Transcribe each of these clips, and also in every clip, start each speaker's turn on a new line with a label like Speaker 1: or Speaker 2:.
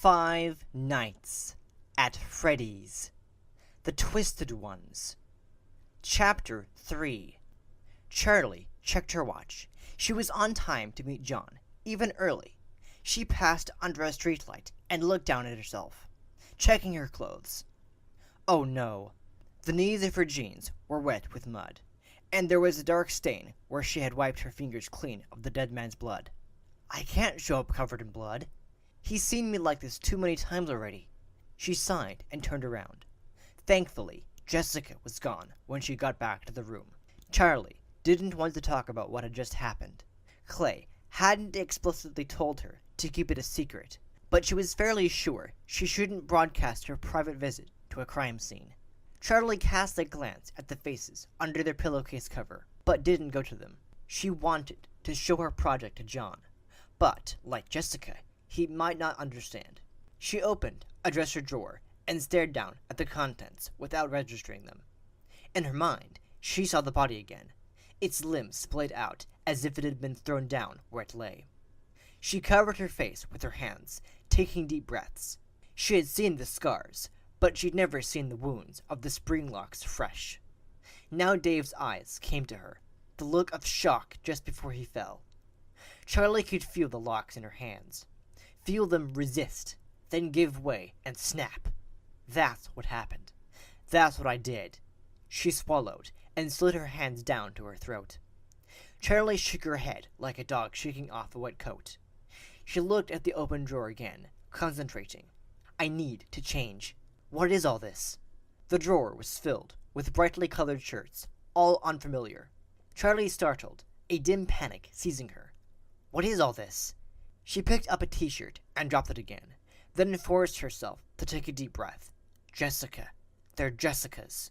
Speaker 1: Five Nights at Freddy's. The Twisted Ones. Chapter 3. Charlie checked her watch. She was on time to meet John, even early. She passed under a streetlight and looked down at herself, checking her clothes. Oh no. The knees of her jeans were wet with mud, and there was a dark stain where she had wiped her fingers clean of the dead man's blood. I can't show up covered in blood. He's seen me like this too many times already. She sighed and turned around. Thankfully, Jessica was gone when she got back to the room. Charlie didn't want to talk about what had just happened. Clay hadn't explicitly told her to keep it a secret, but she was fairly sure she shouldn't broadcast her private visit to a crime scene. Charlie cast a glance at the faces under their pillowcase cover, but didn't go to them. She wanted to show her project to John, but, like Jessica, he might not understand. She opened a dresser drawer and stared down at the contents without registering them. In her mind, she saw the body again, its limbs splayed out as if it had been thrown down where it lay. She covered her face with her hands, taking deep breaths. She had seen the scars, but she'd never seen the wounds of the spring locks fresh. Now Dave's eyes came to her, the look of shock just before he fell. Charlie could feel the locks in her hands. Feel them resist, then give way and snap. That's what happened. That's what I did. She swallowed and slid her hands down to her throat. Charlie shook her head like a dog shaking off a wet coat. She looked at the open drawer again, concentrating. I need to change. What is all this? The drawer was filled with brightly colored shirts, all unfamiliar. Charlie startled, a dim panic seizing her. What is all this? She picked up a t-shirt and dropped it again, then forced herself to take a deep breath. Jessica. They're Jessica's.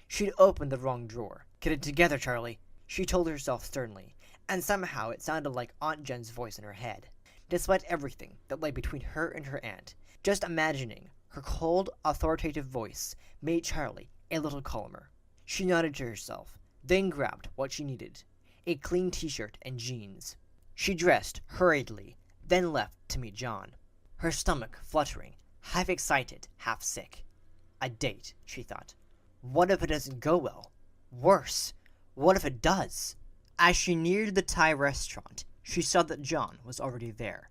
Speaker 1: She'd opened the wrong drawer. Get it together, Charlie, she told herself sternly, and somehow it sounded like Aunt Jen's voice in her head. Despite everything that lay between her and her aunt, just imagining her cold, authoritative voice made Charlie a little calmer. She nodded to herself, then grabbed what she needed, a clean t-shirt and jeans. She dressed hurriedly, then left to meet John, her stomach fluttering, half excited, half sick. A date, she thought. What if it doesn't go well? Worse, what if it does? As she neared the Thai restaurant, she saw that John was already there.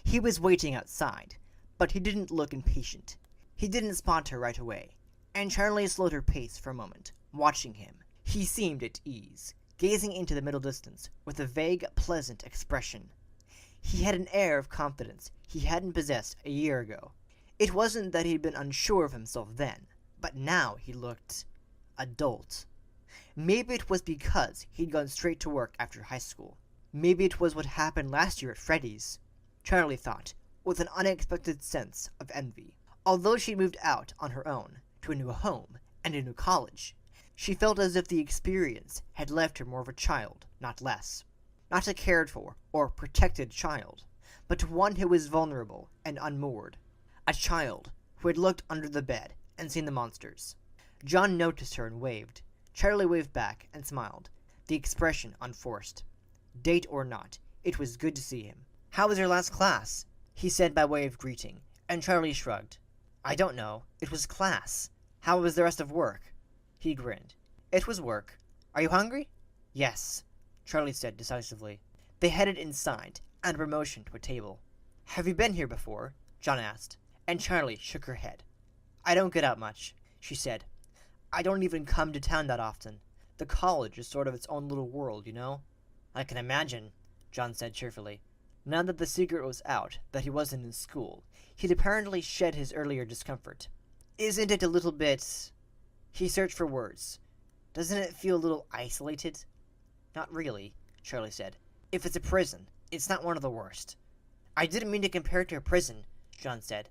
Speaker 1: He was waiting outside, but he didn't look impatient. He didn't spot her right away, and Charlie slowed her pace for a moment, watching him. He seemed at ease, gazing into the middle distance with a vague, pleasant expression. He had an air of confidence he hadn't possessed a year ago. It wasn't that he'd been unsure of himself then, but now he looked adult. Maybe it was because he'd gone straight to work after high school. Maybe it was what happened last year at Freddy's, Charlie thought, with an unexpected sense of envy. Although she'd moved out on her own, to a new home and a new college, she felt as if the experience had left her more of a child, not less. Not a cared-for or protected child, but one who was vulnerable and unmoored. A child who had looked under the bed and seen the monsters. John noticed her and waved. Charlie waved back and smiled, the expression unforced. Date or not, it was good to see him. How was your last class? He said by way of greeting, and Charlie shrugged. I don't know. It was class. How was the rest of work? He grinned. It was work. Are you hungry? Yes, Charlie said decisively. They headed inside and were motioned to a table. Have you been here before? John asked, and Charlie shook her head. I don't get out much, she said. I don't even come to town that often. The college is sort of its own little world, you know? I can imagine, John said cheerfully. Now that the secret was out that he wasn't in school, he'd apparently shed his earlier discomfort. Isn't it a little bit... He searched for words. Doesn't it feel a little isolated? Not really, Charlie said. If it's a prison, it's not one of the worst. I didn't mean to compare it to a prison, John said.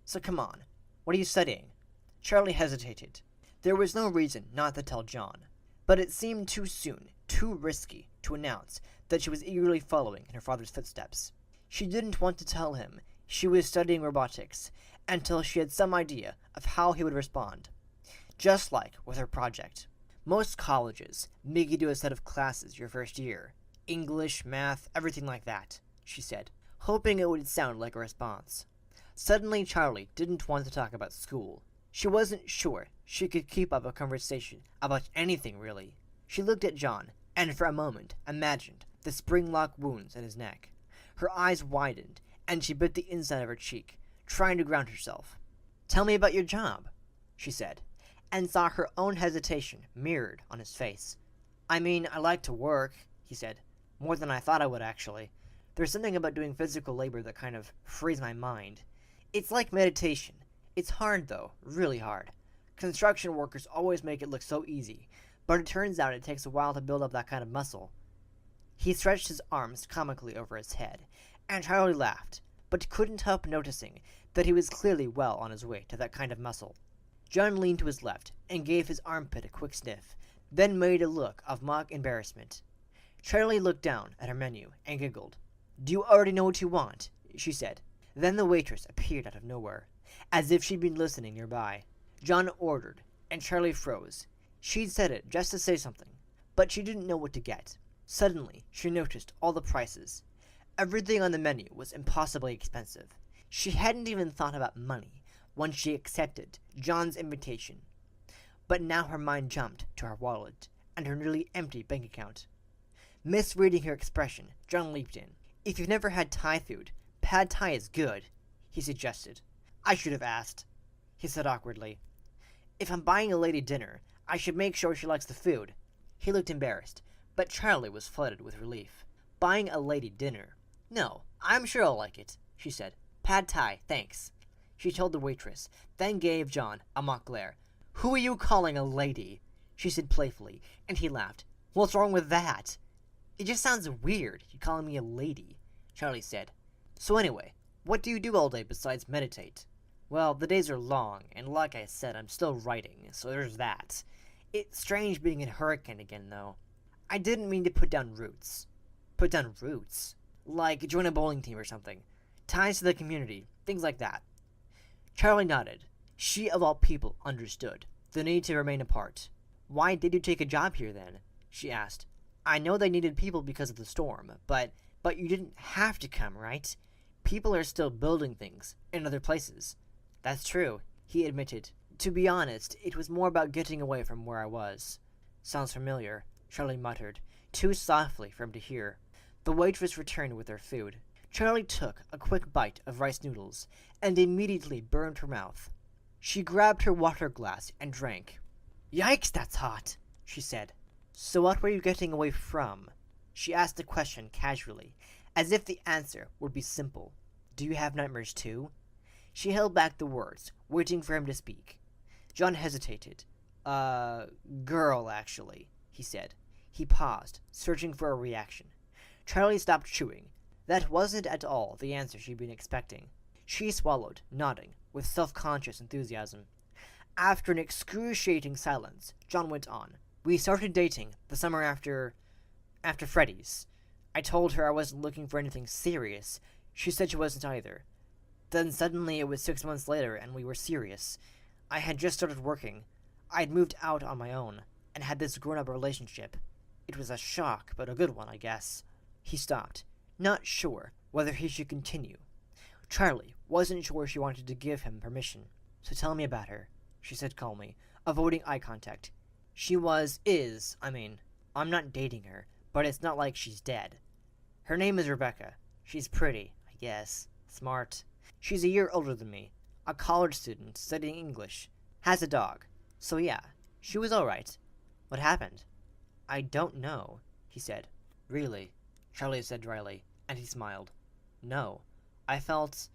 Speaker 1: So come on, what are you studying? Charlie hesitated. There was no reason not to tell John, but it seemed too soon, too risky, to announce that she was eagerly following in her father's footsteps. She didn't want to tell him she was studying robotics until she had some idea of how he would respond. Just like with her project. Most colleges make you do a set of classes your first year. English, math, everything like that, she said, hoping it would sound like a response. Suddenly, Charlie didn't want to talk about school. She wasn't sure she could keep up a conversation about anything, really. She looked at John, and for a moment imagined the spring-lock wounds in his neck. Her eyes widened, and she bit the inside of her cheek, trying to ground herself. "Tell me about your job," she said, and saw her own hesitation mirrored on his face. "I mean, I like to work," he said. "More than I thought I would, actually. There's something about doing physical labor that kind of frees my mind. It's like meditation. It's hard, though, really hard. Construction workers always make it look so easy, but it turns out it takes a while to build up that kind of muscle." He stretched his arms comically over his head, and Charlie laughed, but couldn't help noticing that he was clearly well on his way to that kind of muscle. John leaned to his left and gave his armpit a quick sniff, then made a look of mock embarrassment. Charlie looked down at her menu and giggled. "Do you already know what you want?" she said. Then the waitress appeared out of nowhere, as if she'd been listening nearby. John ordered, and Charlie froze. She'd said it just to say something, but she didn't know what to get. Suddenly, she noticed all the prices. Everything on the menu was impossibly expensive. She hadn't even thought about money once she accepted John's invitation. But now her mind jumped to her wallet and her nearly empty bank account. Misreading her expression, John leaped in. "If you've never had Thai food, pad Thai is good," he suggested. "I should have asked," he said awkwardly. "If I'm buying a lady dinner, I should make sure she likes the food." He looked embarrassed, but Charlie was flooded with relief. "Buying a lady dinner? No, I'm sure I'll like it," she said. "Pad Thai, thanks," she told the waitress, then gave John a mock glare. "Who are you calling a lady?" she said playfully, and he laughed. "What's wrong with that?" "It just sounds weird, you calling me a lady," Charlie said. "So anyway, what do you do all day besides meditate?" "Well, the days are long, and like I said, I'm still writing, so there's that. It's strange being in Hurricane again, though. I didn't mean to put down roots." "Put down roots?" "Like join a bowling team or something. Ties to the community, things like that." Charlie nodded. She, of all people, understood the need to remain apart. "Why did you take a job here, then?" she asked. "I know they needed people because of the storm, but you didn't have to come, right? People are still building things in other places." "That's true," he admitted. "To be honest, it was more about getting away from where I was." "Sounds familiar," Charlie muttered, too softly for him to hear. The waitress returned with their food. Charlie took a quick bite of rice noodles and immediately burned her mouth. She grabbed her water glass and drank. "Yikes, that's hot," she said. "So what were you getting away from?" She asked the question casually, as if the answer would be simple. "Do you have nightmares too?" She held back the words, waiting for him to speak. John hesitated. Girl, actually," he said. He paused, searching for a reaction. Charlie stopped chewing. That wasn't at all the answer she'd been expecting. She swallowed, nodding, with self-conscious enthusiasm. After an excruciating silence, John went on. "We started dating the summer after Freddy's. I told her I wasn't looking for anything serious. She said she wasn't either. Then suddenly it was 6 months later and we were serious. I had just started working. I'd moved out on my own and had this grown-up relationship. It was a shock, but a good one, I guess." He stopped, not sure whether he should continue. Charlie wasn't sure she wanted to give him permission. "So tell me about her," she said calmly, avoiding eye contact. I'm not dating her, but it's not like she's dead. Her name is Rebecca. She's pretty, I guess. Smart. She's a year older than me. A college student studying English. Has a dog. So yeah, she was alright." "What happened?" "I don't know," he said. "Really?" Charlie said dryly, and he smiled. "No. I felt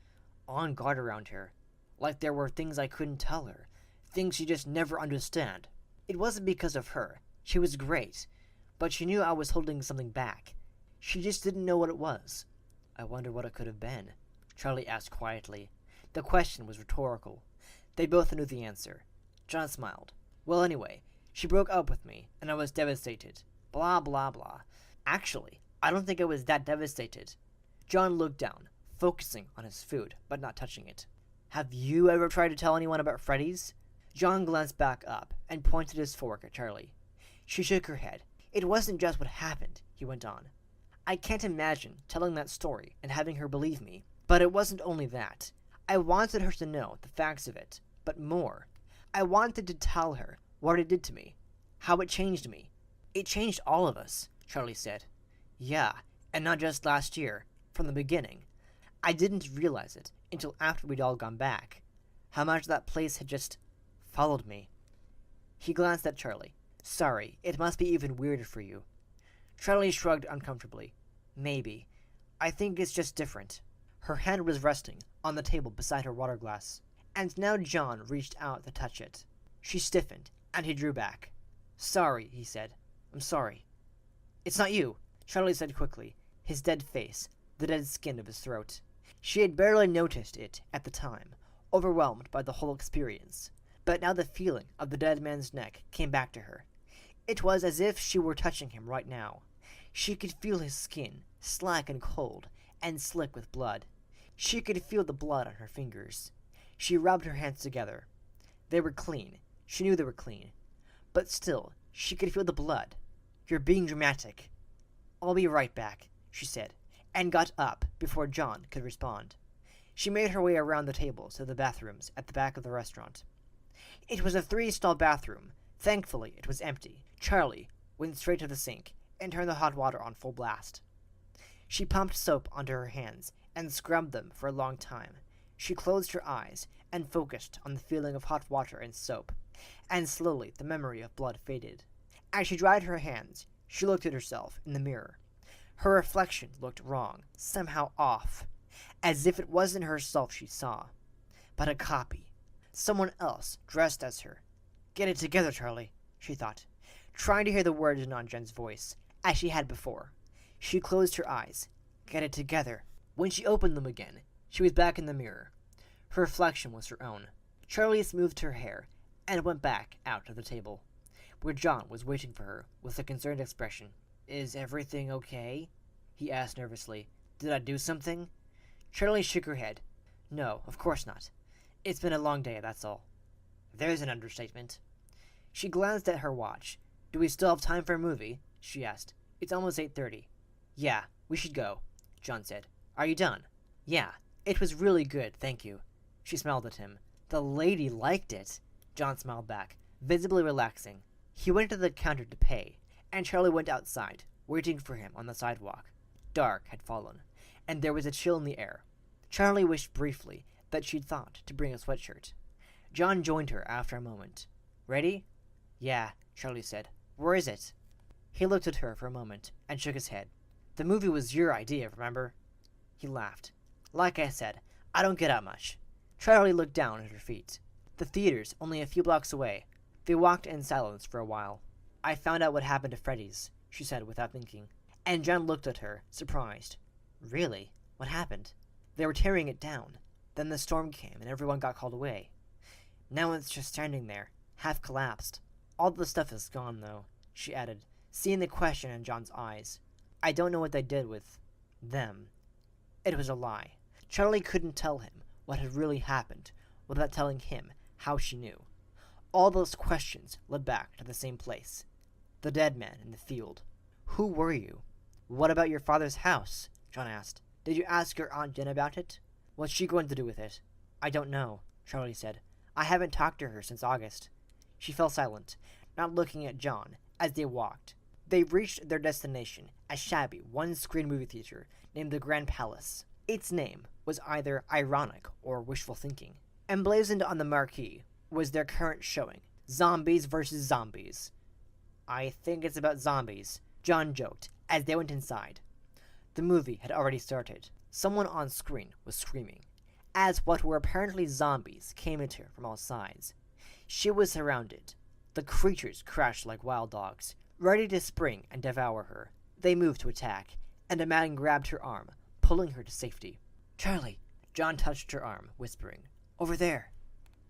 Speaker 1: on guard around her. Like there were things I couldn't tell her. Things she just never understand. It wasn't because of her. She was great. But she knew I was holding something back. She just didn't know what it was." "I wonder what it could have been," Charlie asked quietly. The question was rhetorical. They both knew the answer. John smiled. "Well, anyway, she broke up with me, and I was devastated. Blah, blah, blah. Actually, I don't think I was that devastated." John looked down, focusing on his food, but not touching it. "Have you ever tried to tell anyone about Freddy's?" John glanced back up and pointed his fork at Charlie. She shook her head. "It wasn't just what happened," he went on. "I can't imagine telling that story and having her believe me. But it wasn't only that. I wanted her to know the facts of it, but more. I wanted to tell her what it did to me, how it changed me. It changed all of us, Charlie said. Yeah, and not just last year, from the beginning. I didn't realize it until after we'd all gone back. How much that place had just followed me. He glanced at Charlie. Sorry, it must be even weirder for you. Charlie shrugged uncomfortably. Maybe. I think it's just different. Her hand was resting on the table beside her water glass, and now John reached out to touch it. She stiffened, and he drew back. Sorry, he said. I'm sorry. It's not you, Charlie said quickly, his dead face, the dead skin of his throat. She had barely noticed it at the time, overwhelmed by the whole experience. But now the feeling of the dead man's neck came back to her. It was as if she were touching him right now. She could feel his skin, slack and cold, and slick with blood. She could feel the blood on her fingers. She rubbed her hands together. They were clean. She knew they were clean. But still, she could feel the blood. You're being dramatic. I'll be right back, she said, and got up before John could respond. She made her way around the tables to the bathrooms at the back of the restaurant. It was a 3-stall bathroom. Thankfully, it was empty. Charlie went straight to the sink and turned the hot water on full blast. She pumped soap onto her hands and scrubbed them for a long time. She closed her eyes and focused on the feeling of hot water and soap, and slowly the memory of blood faded. As she dried her hands, she looked at herself in the mirror. Her reflection looked wrong, somehow off, as if it wasn't herself she saw, but a copy. Someone else dressed as her. Get it together, Charlie, she thought, trying to hear the words in Aunt Jen's voice, as she had before. She closed her eyes. Get it together. When she opened them again, she was back in the mirror. Her reflection was her own. Charlie smoothed her hair and went back out to the table, where John was waiting for her with a concerned expression. Is everything okay? He asked nervously. Did I do something? Charlie shook her head. No, of course not. It's been a long day, that's all. There's an understatement. She glanced at her watch. Do we still have time for a movie? She asked. It's almost 8:30. Yeah, we should go, John said. Are you done? Yeah, it was really good, thank you. She smiled at him. The lady liked it. John smiled back, visibly relaxing. He went to the counter to pay, and Charlie went outside, waiting for him on the sidewalk. Dark had fallen, and there was a chill in the air. Charlie wished briefly that she'd thought to bring a sweatshirt. John joined her after a moment. Ready? Yeah, Charlie said. Where is it? He looked at her for a moment and shook his head. The movie was your idea, remember? He laughed. Like I said, I don't get out much. Charlie looked down at her feet. The theater's only a few blocks away. They walked in silence for a while. I found out what happened to Freddy's, she said without thinking. And John looked at her, surprised. Really? What happened? They were tearing it down. Then the storm came and everyone got called away. Now it's just standing there, half collapsed. All the stuff is gone, though, she added, seeing the question in John's eyes. I don't know what they did with them. It was a lie. Charlie couldn't tell him what had really happened without telling him how she knew. All those questions led back to the same place. The dead man in the field. Who were you? What about your father's house? John asked. Did you ask your Aunt Jen about it? What's she going to do with it? I don't know, Charlie said. I haven't talked to her since August. She fell silent, not looking at John, as they walked. They reached their destination, a shabby, one-screen movie theater named the Grand Palace. Its name was either ironic or wishful thinking. Emblazoned on the marquee was their current showing, Zombies vs. Zombies. I think it's about zombies, John joked, as they went inside. The movie had already started. Someone on screen was screaming, as what were apparently zombies came at her from all sides. She was surrounded. The creatures crashed like wild dogs, ready to spring and devour her. They moved to attack, and a man grabbed her arm, pulling her to safety. Charlie! John touched her arm, whispering, Over there!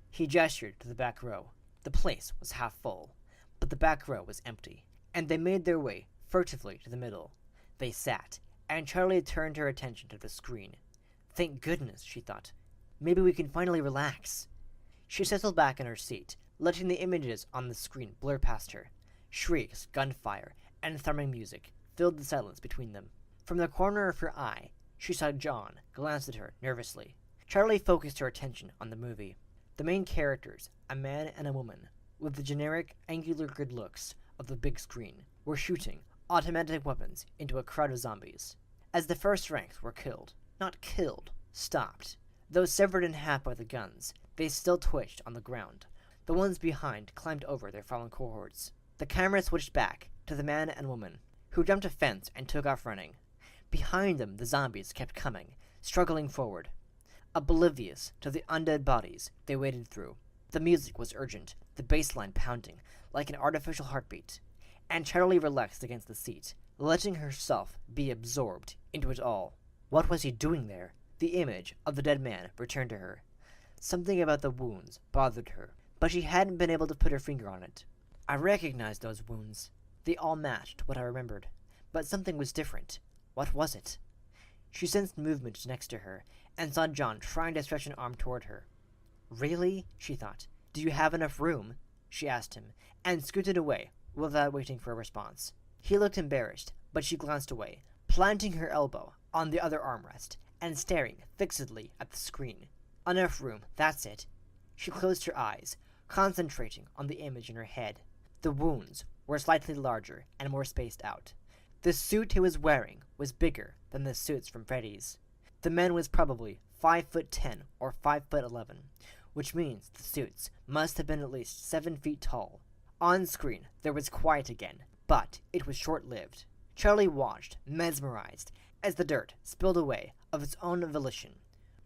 Speaker 1: He gestured to the back row. The place was half full, but the back row was empty, and they made their way furtively to the middle. They sat, and Charlie turned her attention to the screen. Thank goodness, she thought. Maybe we can finally relax. She settled back in her seat, letting the images on the screen blur past her. Shrieks, gunfire, and thrumming music filled the silence between them. From the corner of her eye, she saw John glance at her nervously. Charlie focused her attention on the movie. The main characters, a man and a woman, with the generic, angular good looks of the big screen, were shooting automatic weapons into a crowd of zombies. As the first ranks were stopped. Though severed in half by the guns, they still twitched on the ground. The ones behind climbed over their fallen cohorts. The camera switched back to the man and woman, who jumped a fence and took off running. Behind them, the zombies kept coming, struggling forward. Oblivious to the undead bodies they waded through. The music was urgent, the bass line pounding like an artificial heartbeat, and Charlie relaxed against the seat, letting herself be absorbed into it all. What was he doing there? The image of the dead man returned to her. Something about the wounds bothered her, but she hadn't been able to put her finger on it. I recognized those wounds. They all matched what I remembered, but something was different. What was it? She sensed movement next to her, and saw John trying to stretch an arm toward her. Really? She thought. Do you have enough room? She asked him, and scooted away without waiting for a response. He looked embarrassed, but she glanced away, planting her elbow on the other armrest, and staring fixedly at the screen. Enough room, that's it. She closed her eyes, concentrating on the image in her head. The wounds were slightly larger and more spaced out. The suit he was wearing was bigger than the suits from Freddy's. The man was probably 5'10" or 5'11", which means the suits must have been at least 7 feet tall. On screen, there was quiet again, but it was short-lived. Charlie watched, mesmerized, as the dirt spilled away of its own volition,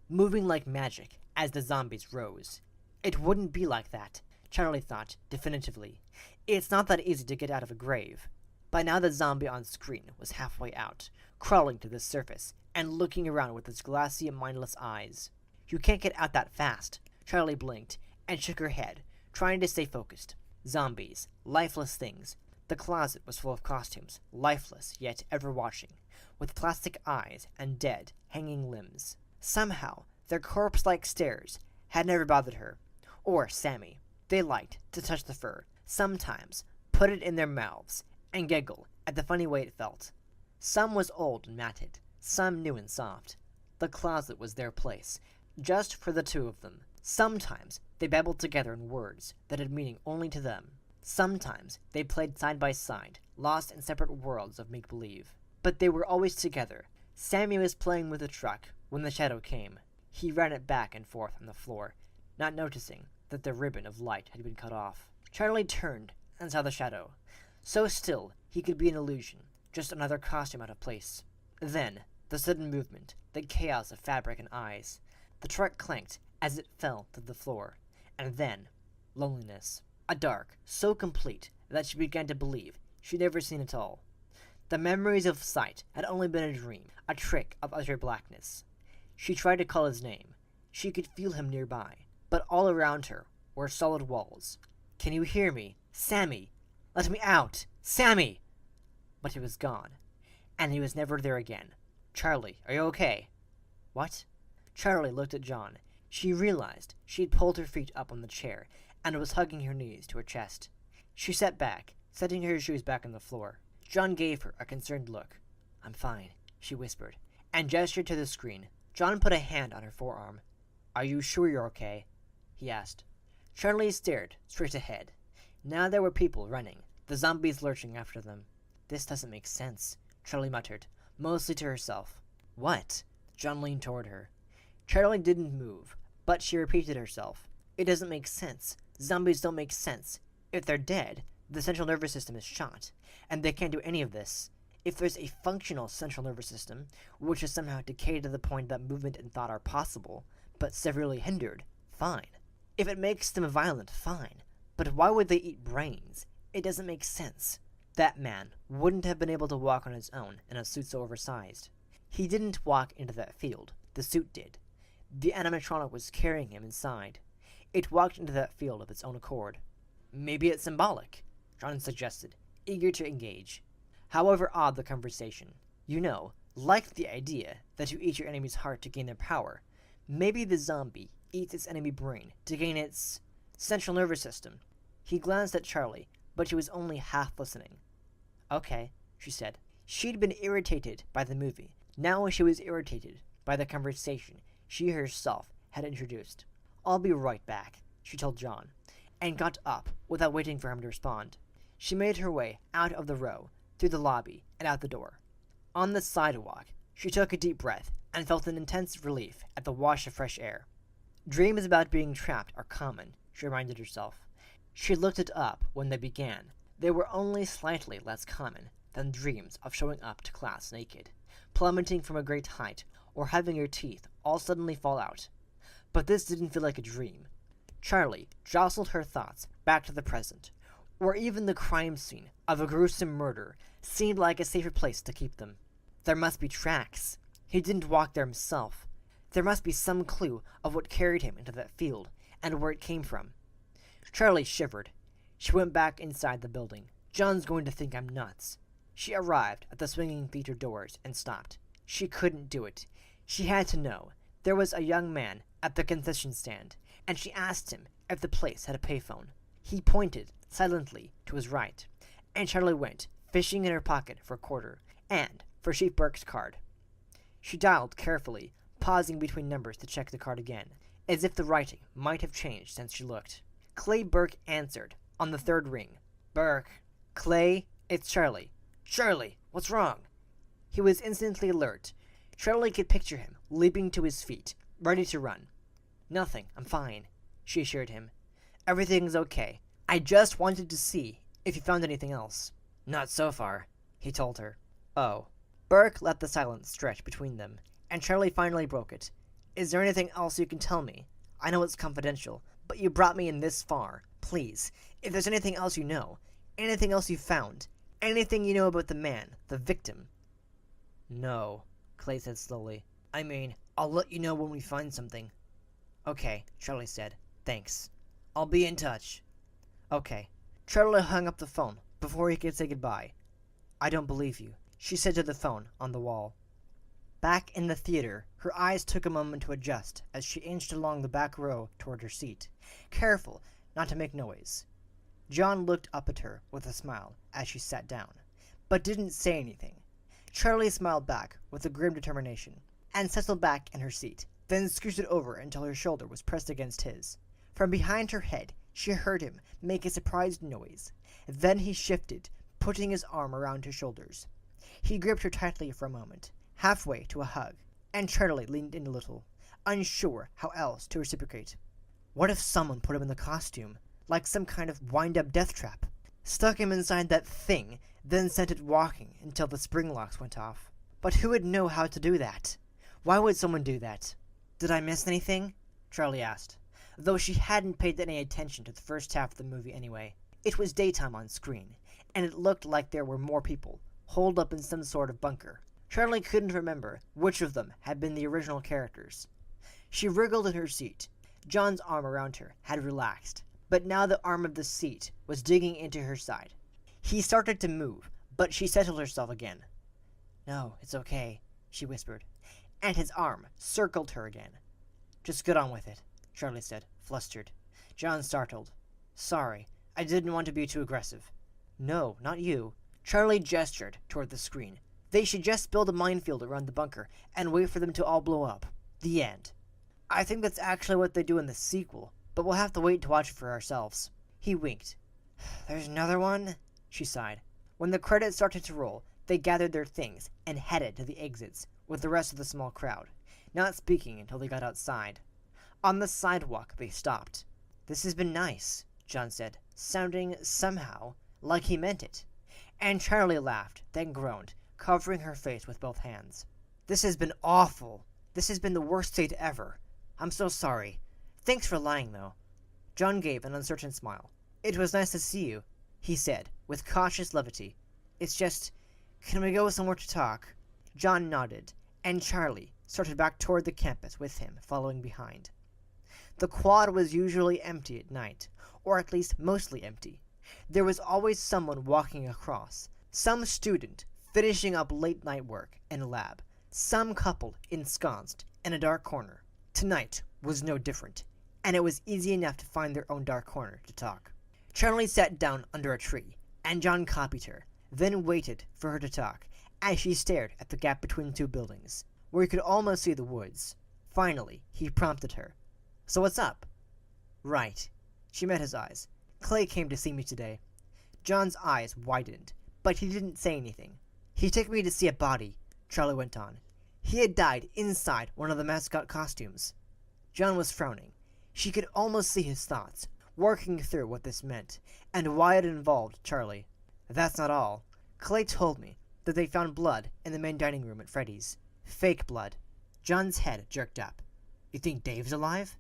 Speaker 1: moving like magic as the zombies rose. It wouldn't be like that, Charlie thought definitively. It's not that easy to get out of a grave. By now the zombie on screen was halfway out, crawling to the surface and looking around with its glassy, mindless eyes. You can't get out that fast. Charlie blinked and shook her head, trying to stay focused. Zombies, lifeless things. The closet was full of costumes, lifeless yet ever watching, with plastic eyes and dead, hanging limbs. Somehow, their corpse-like stares had never bothered her, or Sammy. They liked to touch the fur, sometimes put it in their mouths, and giggle at the funny way it felt. Some was old and matted, some new and soft. The closet was their place, just for the two of them. Sometimes they babbled together in words that had meaning only to them. Sometimes they played side by side, lost in separate worlds of make-believe. But they were always together. Sammy was playing with the truck when the shadow came. He ran it back and forth on the floor, not noticing that the ribbon of light had been cut off. Charlie turned and saw the shadow. So still, he could be an illusion, just another costume out of place. Then, the sudden movement, the chaos of fabric and eyes. The truck clanked as it fell to the floor. And then, loneliness. A dark, so complete that she began to believe she'd never seen it all. The memories of sight had only been a dream, a trick of utter blackness. She tried to call his name. She could feel him nearby, but all around her were solid walls. "Can you hear me? Sammy! Let me out! Sammy!" But he was gone, and he was never there again. "Charlie, are you okay?" "What?" Charlie looked at John. She realized she had pulled her feet up on the chair and was hugging her knees to her chest. She sat back, setting her shoes back on the floor. John gave her a concerned look. "I'm fine," she whispered, and gestured to the screen. John put a hand on her forearm. "Are you sure you're okay?" he asked. Charlie stared straight ahead. Now there were people running, the zombies lurching after them. "This doesn't make sense," Charlie muttered, mostly to herself. "What?" John leaned toward her. Charlie didn't move, but she repeated herself. "It doesn't make sense. Zombies don't make sense. If they're dead, the central nervous system is shot, and they can't do any of this. If there's a functional central nervous system, which is somehow decayed to the point that movement and thought are possible, but severely hindered, fine. If it makes them violent, fine. But why would they eat brains? It doesn't make sense. That man wouldn't have been able to walk on his own in a suit so oversized. He didn't walk into that field. The suit did. The animatronic was carrying him inside. It walked into that field of its own accord. Maybe it's symbolic, John suggested, eager to engage. However odd the conversation, like the idea that you eat your enemy's heart to gain their power, maybe the zombie eats its enemy brain to gain its central nervous system. He glanced at Charlie, but she was only half listening. "Okay," she said. She'd been irritated by the movie. Now she was irritated by the conversation she herself had introduced. "I'll be right back," she told John, and got up without waiting for him to respond. She made her way out of the row, through the lobby, and out the door. On the sidewalk, she took a deep breath and felt an intense relief at the wash of fresh air. Dreams about being trapped are common, she reminded herself. She looked it up when they began. They were only slightly less common than dreams of showing up to class naked, plummeting from a great height, or having your teeth all suddenly fall out. But this didn't feel like a dream. Charlie jostled her thoughts back to the present, where even the crime scene of a gruesome murder seemed like a safer place to keep them. There must be tracks. He didn't walk there himself. There must be some clue of what carried him into that field, and where it came from. Charlie shivered. She went back inside the building. John's going to think I'm nuts. She arrived at the swinging theater doors and stopped. She couldn't do it. She had to know. There was a young man at the concession stand, and she asked him if the place had a payphone. He pointed silently to his right, and Charlie went fishing in her pocket for a quarter, and for Chief Burke's card. She dialed carefully, pausing between numbers to check the card again, as if the writing might have changed since she looked. Clay Burke answered on the third ring. "Burke." "Clay, it's Charlie." "Charlie, what's wrong?" He was instantly alert. Charlie could picture him leaping to his feet, ready to run. "Nothing, I'm fine," she assured him. "Everything's okay. I just wanted to see if you found anything else." "Not so far," he told her. "Oh." Burke let the silence stretch between them, and Charlie finally broke it. "Is there anything else you can tell me? I know it's confidential, but you brought me in this far. Please, if there's anything else you know, anything else you found, anything you know about the man, the victim." "No," Clay said slowly. "I mean, I'll let you know when we find something." "Okay," Charlie said. "Thanks. I'll be in touch." "Okay." Charlie hung up the phone before he could say goodbye. "I don't believe you," she said to the phone on the wall. Back in the theater, her eyes took a moment to adjust as she inched along the back row toward her seat, careful not to make noise. John looked up at her with a smile as she sat down, but didn't say anything. Charlie smiled back with a grim determination, and settled back in her seat, then scooted over until her shoulder was pressed against his. From behind her head, she heard him make a surprised noise. Then he shifted, putting his arm around her shoulders. He gripped her tightly for a moment, halfway to a hug, and Charlie leaned in a little, unsure how else to reciprocate. What if someone put him in the costume, like some kind of wind-up death trap? Stuck him inside that thing, then sent it walking until the spring locks went off. But who would know how to do that? Why would someone do that? "Did I miss anything?" Charlie asked, though she hadn't paid any attention to the first half of the movie anyway. It was daytime on screen, and it looked like there were more people, holed up in some sort of bunker. Charlie couldn't remember which of them had been the original characters. She wriggled in her seat. John's arm around her had relaxed, but now the arm of the seat was digging into her side. He started to move, but she settled herself again. "No, it's okay," she whispered, and his arm circled her again. "Just get on with it," Charlie said, flustered. John startled. "Sorry, I didn't want to be too aggressive." "No, not you." Charlie gestured toward the screen. "They should just build a minefield around the bunker and wait for them to all blow up. The end." "I think that's actually what they do in the sequel, but we'll have to wait to watch it for ourselves." He winked. "There's another one?" she sighed. When the credits started to roll, they gathered their things and headed to the exits with the rest of the small crowd, not speaking until they got outside. On the sidewalk, they stopped. "This has been nice," John said, sounding somehow like he meant it. And Charlie laughed, then groaned, covering her face with both hands. "This has been awful. This has been the worst date ever. I'm so sorry. Thanks for lying, though." John gave an uncertain smile. "It was nice to see you," he said, with cautious levity. "It's just, can we go somewhere to talk?" John nodded, and Charlie started back toward the campus with him following behind. The quad was usually empty at night, or at least mostly empty. There was always someone walking across, some student finishing up late-night work in a lab, some couple ensconced in a dark corner. Tonight was no different, and it was easy enough to find their own dark corner to talk. Charlie sat down under a tree, and John copied her, then waited for her to talk, as she stared at the gap between two buildings, where he could almost see the woods. Finally, he prompted her. So what's up? Right. She met his eyes. Clay came to see me today. John's eyes widened, but he didn't say anything. He took me to see a body, Charlie went on. He had died inside one of the mascot costumes. John was frowning. She could almost see his thoughts, working through what this meant, and why it involved Charlie. That's not all. Clay told me that they found blood in the main dining room at Freddy's. Fake blood. John's head jerked up. You think Dave's alive?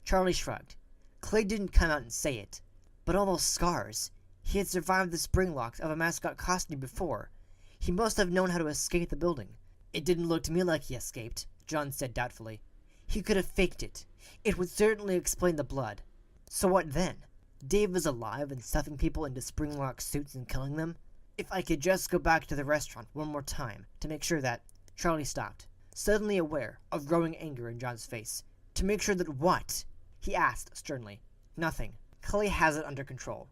Speaker 1: Charlie shrugged. Clay didn't come out and say it. But all those scars. He had survived the spring locks of a mascot costume before. He must have known how to escape the building. It didn't look to me like he escaped, John said doubtfully. He could have faked it. It would certainly explain the blood. So what then? Dave was alive and stuffing people into spring-lock suits and killing them? If I could just go back to the restaurant one more time to make sure that... Charlie stopped, suddenly aware of growing anger in John's face. To make sure that what? He asked sternly. Nothing. Clay has it under control.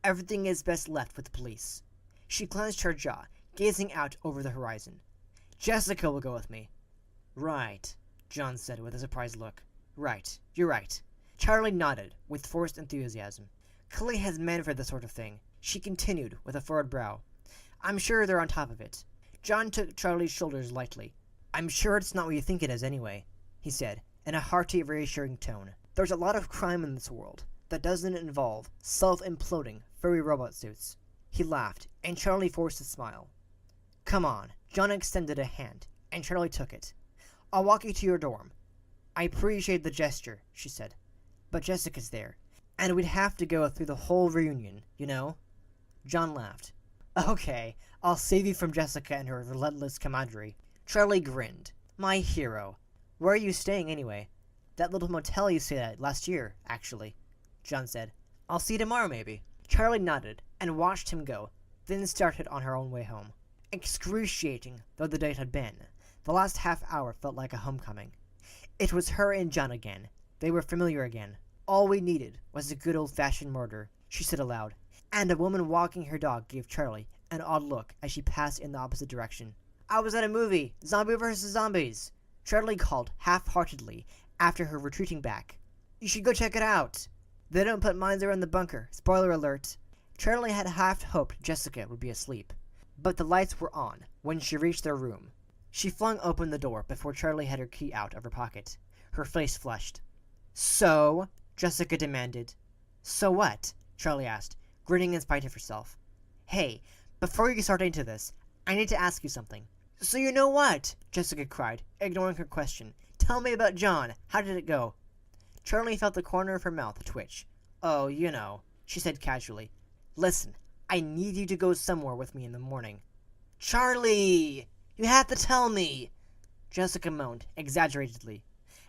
Speaker 1: Everything is best left with the police. She clenched her jaw, gazing out over the horizon. Jessica will go with me. Right, John said with a surprised look. Right, you're right. Charlie nodded with forced enthusiasm. Clay has men for this sort of thing, she continued with a furrowed brow. I'm sure they're on top of it. John took Charlie's shoulders lightly. I'm sure it's not what you think it is anyway, he said, in a hearty, reassuring tone. There's a lot of crime in this world that doesn't involve self-imploding furry robot suits. He laughed, and Charlie forced a smile. Come on. John extended a hand, and Charlie took it. I'll walk you to your dorm. I appreciate the gesture, she said. But Jessica's there, and we'd have to go through the whole reunion, you know? John laughed. Okay, I'll save you from Jessica and her relentless camaraderie. Charlie grinned. My hero. Where are you staying anyway? That little motel you stayed at last year, actually, John said. I'll see you tomorrow, maybe. Charlie nodded and watched him go, then started on her own way home. Excruciating though the date had been, the last half hour felt like a homecoming. It was her and John again. They were familiar again. All we needed was a good old-fashioned murder, she said aloud, and a woman walking her dog gave Charlie an odd look as she passed in the opposite direction. I was at a movie, Zombie vs. Zombies, Charlie called half-heartedly after her retreating back. You should go check it out. They don't put mines around the bunker. Spoiler alert. Charlie had half hoped Jessica would be asleep, but the lights were on when she reached their room. She flung open the door before Charlie had her key out of her pocket. Her face flushed. So? Jessica demanded. So what? Charlie asked, grinning in spite of herself. Hey, before you start into this, I need to ask you something. So you know what? Jessica cried, ignoring her question. Tell me about John. How did it go? Charlie felt the corner of her mouth twitch. Oh, you know, she said casually. Listen, I need you to go somewhere with me in the morning. Charlie! You have to tell me! Jessica moaned, exaggeratedly,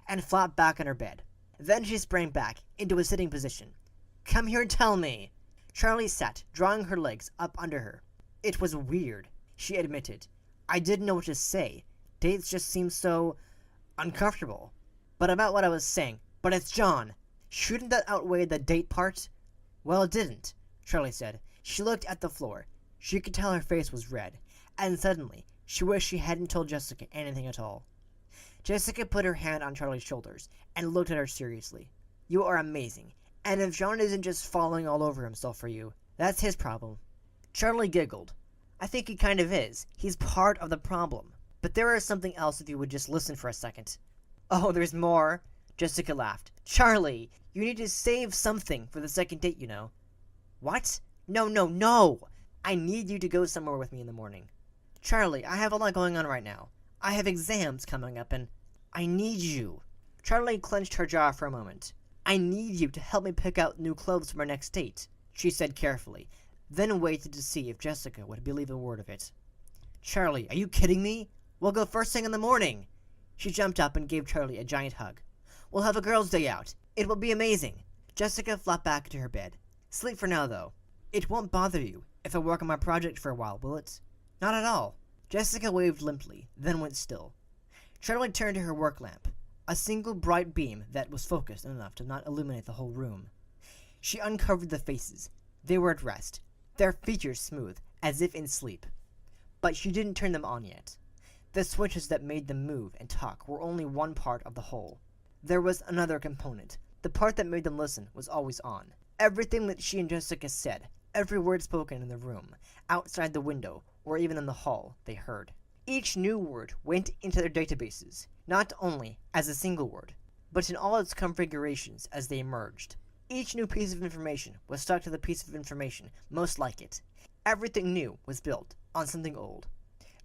Speaker 1: and flopped back on her bed. Then she sprang back into a sitting position. Come here and tell me! Charlie sat, drawing her legs up under her. It was weird, she admitted. I didn't know what to say. Dates just seemed so... uncomfortable. But about what I was saying, but it's John. Shouldn't that outweigh the date part? Well, it didn't, Charlie said. She looked at the floor. She could tell her face was red, and suddenly she wished she hadn't told Jessica anything at all. Jessica put her hand on Charlie's shoulders and looked at her seriously. You are amazing, and if John isn't just falling all over himself for you, that's his problem. Charlie giggled. I think he kind of is. He's part of the problem. But there is something else if you would just listen for a second. Oh, there's more? Jessica laughed. Charlie, you need to save something for the second date, you know. What? No! I need you to go somewhere with me in the morning. Charlie, I have a lot going on right now. I have exams coming up and I need you. Charlie clenched her jaw for a moment. I need you to help me pick out new clothes for our next date, she said carefully, then waited to see if Jessica would believe a word of it. Charlie, are you kidding me? We'll go first thing in the morning. She jumped up and gave Charlie a giant hug. We'll have a girls' day out. It will be amazing. Jessica flopped back to her bed. Sleep for now, though. It won't bother you if I work on my project for a while, will it? Not at all. Jessica waved limply, then went still. Charlie turned to her work lamp, a single bright beam that was focused enough to not illuminate the whole room. She uncovered the faces. They were at rest, their features smooth, as if in sleep. But she didn't turn them on yet. The switches that made them move and talk were only one part of the whole. There was another component. The part that made them listen was always on. Everything that she and Jessica said, every word spoken in the room, outside the window, or even in the hall, they heard. Each new word went into their databases, not only as a single word, but in all its configurations as they emerged. Each new piece of information was stuck to the piece of information most like it. Everything new was built on something old.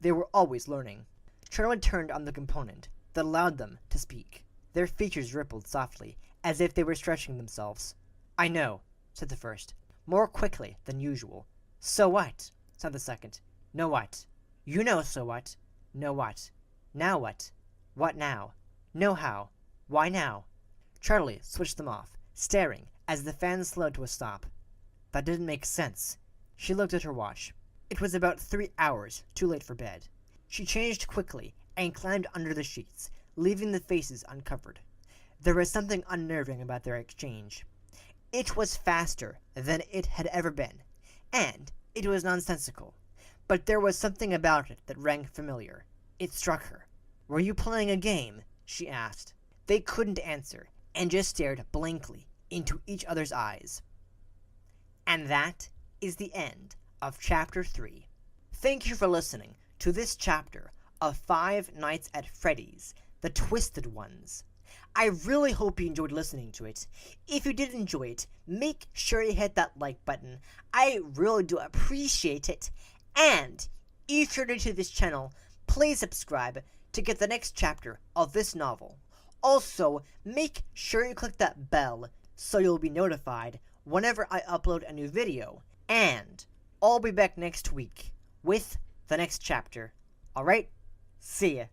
Speaker 1: They were always learning. Charlie turned on the component that allowed them to speak. Their features rippled softly, as if they were stretching themselves. "I know," said the first, more quickly than usual. "So what?" said the second. "No what?" "You know so what." "No what?" "Now what?" "What now?" "Know how." "Why now?" Charlie switched them off, staring as the fan slowed to a stop. That didn't make sense. She looked at her watch. It was about 3 hours too late for bed. She changed quickly and climbed under the sheets, leaving the faces uncovered. There was something unnerving about their exchange. It was faster than it had ever been, and it was nonsensical. But there was something about it that rang familiar. It struck her. "Were you playing a game?" she asked. They couldn't answer, and just stared blankly into each other's eyes. And that is the end of Chapter 3. Thank you for listening to this chapter of Five Nights at Freddy's, The Twisted Ones. I really hope you enjoyed listening to it. If you did enjoy it, make sure you hit that like button. I really do appreciate it. And if you're new to this channel, please subscribe to get the next chapter of this novel. Also, make sure you click that bell so you'll be notified whenever I upload a new video. And I'll be back next week with the next chapter. Alright? See ya.